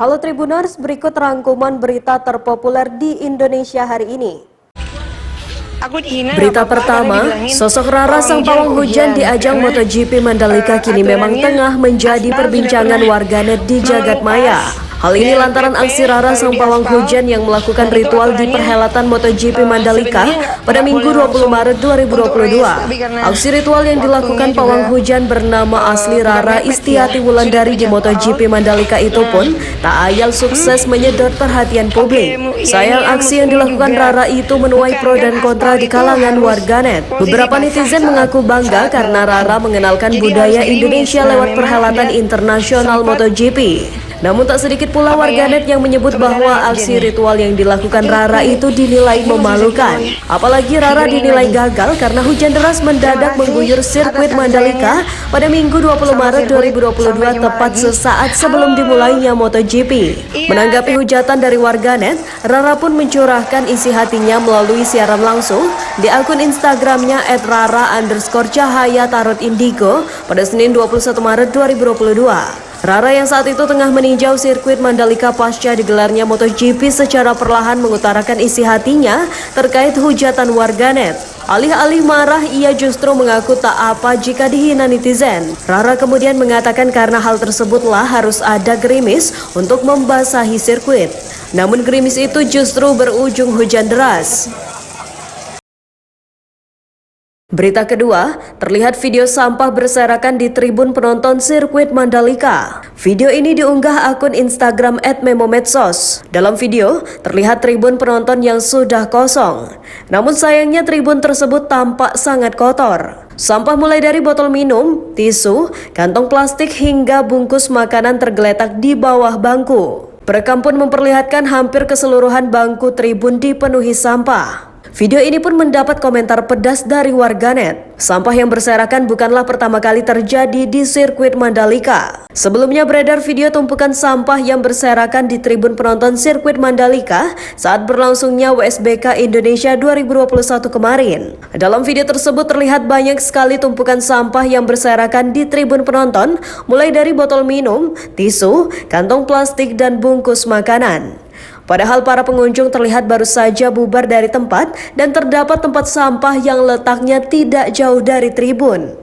Halo Tribuners, berikut rangkuman berita terpopuler di Indonesia hari ini. Berita pertama, sosok Rara sang pawang hujan di ajang MotoGP Mandalika kini memang tengah menjadi perbincangan warganet di jagat maya. Hal ini lantaran aksi Rara sang pawang hujan yang melakukan ritual di perhelatan MotoGP Mandalika pada Minggu 20 Maret 2022. Aksi ritual yang dilakukan pawang hujan bernama asli Rara Istiati Wulandari di MotoGP Mandalika itu pun tak ayal sukses menyedot perhatian publik. Sayang aksi yang dilakukan Rara itu menuai pro dan kontra di kalangan warganet. Beberapa netizen mengaku bangga karena Rara mengenalkan budaya Indonesia lewat perhelatan internasional MotoGP. Namun tak sedikit pula warganet yang menyebut bahwa aksi ritual yang dilakukan Rara itu dinilai memalukan. Apalagi Rara dinilai gagal karena hujan deras mendadak mengguyur sirkuit Mandalika pada Minggu 20 Maret 2022 tepat sesaat sebelum dimulainya MotoGP. Menanggapi hujatan dari warganet, Rara pun mencurahkan isi hatinya melalui siaran langsung di akun Instagramnya @rara_cahaya_indigo pada Senin 21 Maret 2022. Rara yang saat itu tengah meninjau sirkuit Mandalika pasca digelarnya MotoGP secara perlahan mengutarakan isi hatinya terkait hujatan warganet. Alih-alih marah, ia justru mengaku tak apa jika dihina netizen. Rara kemudian mengatakan karena hal tersebutlah harus ada gerimis untuk membasahi sirkuit. Namun gerimis itu justru berujung hujan deras. Berita kedua, terlihat video sampah berserakan di tribun penonton sirkuit Mandalika. Video ini diunggah akun Instagram @memomedsos. Dalam video, terlihat tribun penonton yang sudah kosong. Namun sayangnya tribun tersebut tampak sangat kotor. Sampah mulai dari botol minum, tisu, kantong plastik hingga bungkus makanan tergeletak di bawah bangku. Perekam pun memperlihatkan hampir keseluruhan bangku tribun dipenuhi sampah. Video ini pun mendapat komentar pedas dari warganet. Sampah yang berserakan bukanlah pertama kali terjadi di sirkuit Mandalika. Sebelumnya beredar video tumpukan sampah yang berserakan di tribun penonton sirkuit Mandalika saat berlangsungnya WSBK Indonesia 2021 kemarin. Dalam video tersebut terlihat banyak sekali tumpukan sampah yang berserakan di tribun penonton, mulai dari botol minum, tisu, kantong plastik, dan bungkus makanan. Padahal para pengunjung terlihat baru saja bubar dari tempat dan terdapat tempat sampah yang letaknya tidak jauh dari tribun.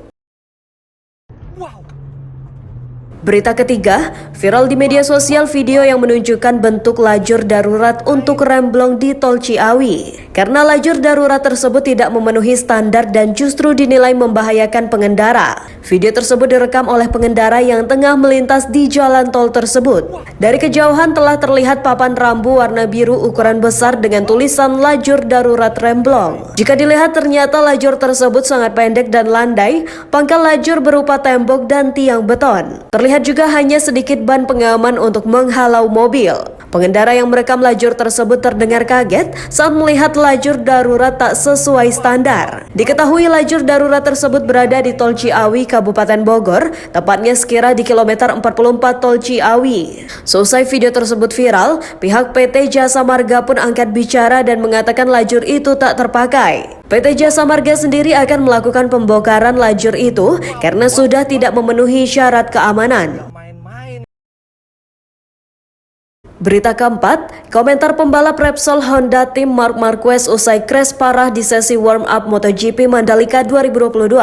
Berita ketiga, viral di media sosial video yang menunjukkan bentuk lajur darurat untuk remblong di Tol Ciawi. Karena lajur darurat tersebut tidak memenuhi standar dan justru dinilai membahayakan pengendara. Video tersebut direkam oleh pengendara yang tengah melintas di jalan tol tersebut. Dari kejauhan telah terlihat papan rambu warna biru ukuran besar dengan tulisan lajur darurat remblong. Jika dilihat ternyata lajur tersebut sangat pendek dan landai, pangkal lajur berupa tembok dan tiang beton. Terlihat juga hanya sedikit ban pengaman untuk menghalau mobil. Pengendara yang merekam lajur tersebut terdengar kaget saat melihat lajur darurat tak sesuai standar. Diketahui lajur darurat tersebut berada di Tol Ciawi, Kabupaten Bogor, tepatnya sekira di kilometer 44 Tol Ciawi. Selesai video tersebut viral, pihak PT Jasa Marga pun angkat bicara dan mengatakan lajur itu tak terpakai. PT Jasa Marga sendiri akan melakukan pembongkaran lajur itu karena sudah tidak memenuhi syarat keamanan. Berita keempat, komentar pembalap Repsol Honda tim Marc Marquez usai crash parah di sesi warm-up MotoGP Mandalika 2022.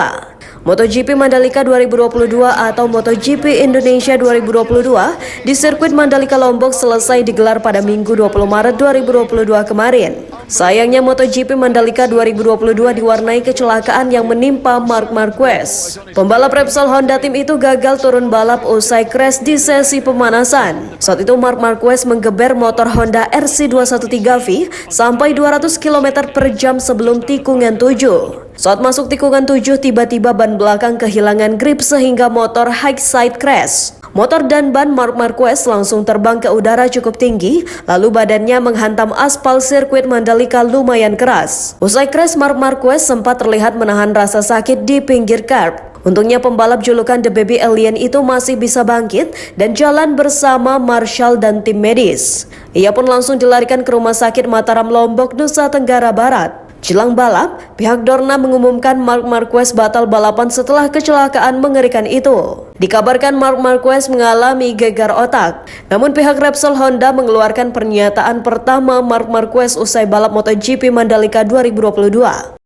MotoGP Mandalika 2022 atau MotoGP Indonesia 2022 di sirkuit Mandalika Lombok selesai digelar pada Minggu 20 Maret 2022 kemarin. Sayangnya MotoGP Mandalika 2022 diwarnai kecelakaan yang menimpa Marc Marquez. Pembalap Repsol Honda tim itu gagal turun balap usai crash di sesi pemanasan. Saat itu Marc Marquez menggeber motor Honda RC213V sampai 200 km per jam sebelum tikungan 7. Saat masuk tikungan 7, tiba-tiba ban belakang kehilangan grip sehingga motor high side crash. Motor dan ban Marc Marquez langsung terbang ke udara cukup tinggi, lalu badannya menghantam aspal sirkuit Mandalika lumayan keras. Usai crash, Marc Marquez sempat terlihat menahan rasa sakit di pinggir curb. Untungnya pembalap julukan The Baby Alien itu masih bisa bangkit dan jalan bersama Marshall dan tim medis. Ia pun langsung dilarikan ke Rumah Sakit Mataram Lombok, Nusa Tenggara Barat. Jelang balap, pihak Dorna mengumumkan Marc Marquez batal balapan setelah kecelakaan mengerikan itu. Dikabarkan Marc Marquez mengalami gegar otak. Namun pihak Repsol Honda mengeluarkan pernyataan pertama Marc Marquez usai balap MotoGP Mandalika 2022.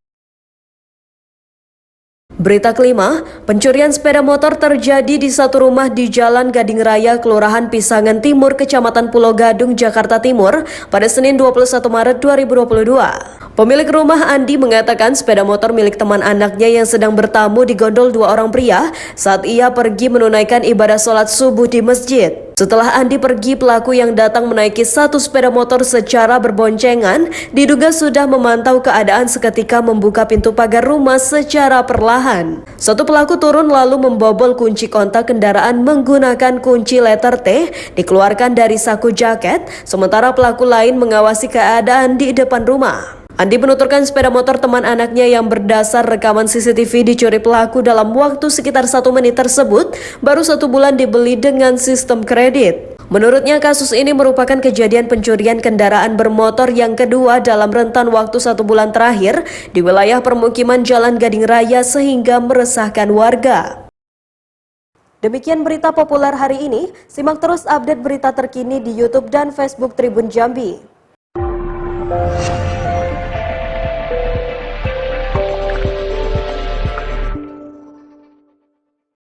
Berita kelima, pencurian sepeda motor terjadi di satu rumah di Jalan Gading Raya, Kelurahan Pisangan Timur, Kecamatan Pulau Gadung, Jakarta Timur pada Senin 21 Maret 2022. Pemilik rumah Andi mengatakan sepeda motor milik teman anaknya yang sedang bertamu digondol dua orang pria saat ia pergi menunaikan ibadah sholat subuh di masjid. Setelah Andi pergi, pelaku yang datang menaiki satu sepeda motor secara berboncengan diduga sudah memantau keadaan seketika membuka pintu pagar rumah secara perlahan. Satu pelaku turun lalu membobol kunci kontak kendaraan menggunakan kunci letter T dikeluarkan dari saku jaket, sementara pelaku lain mengawasi keadaan di depan rumah. Andi menuturkan sepeda motor teman anaknya yang berdasar rekaman CCTV dicuri pelaku dalam waktu sekitar 1 menit tersebut baru 1 bulan dibeli dengan sistem kredit. Menurutnya kasus ini merupakan kejadian pencurian kendaraan bermotor yang kedua dalam rentan waktu 1 bulan terakhir di wilayah permukiman Jalan Gading Raya sehingga meresahkan warga. Demikian berita populer hari ini, simak terus update berita terkini di YouTube dan Facebook Tribun Jambi.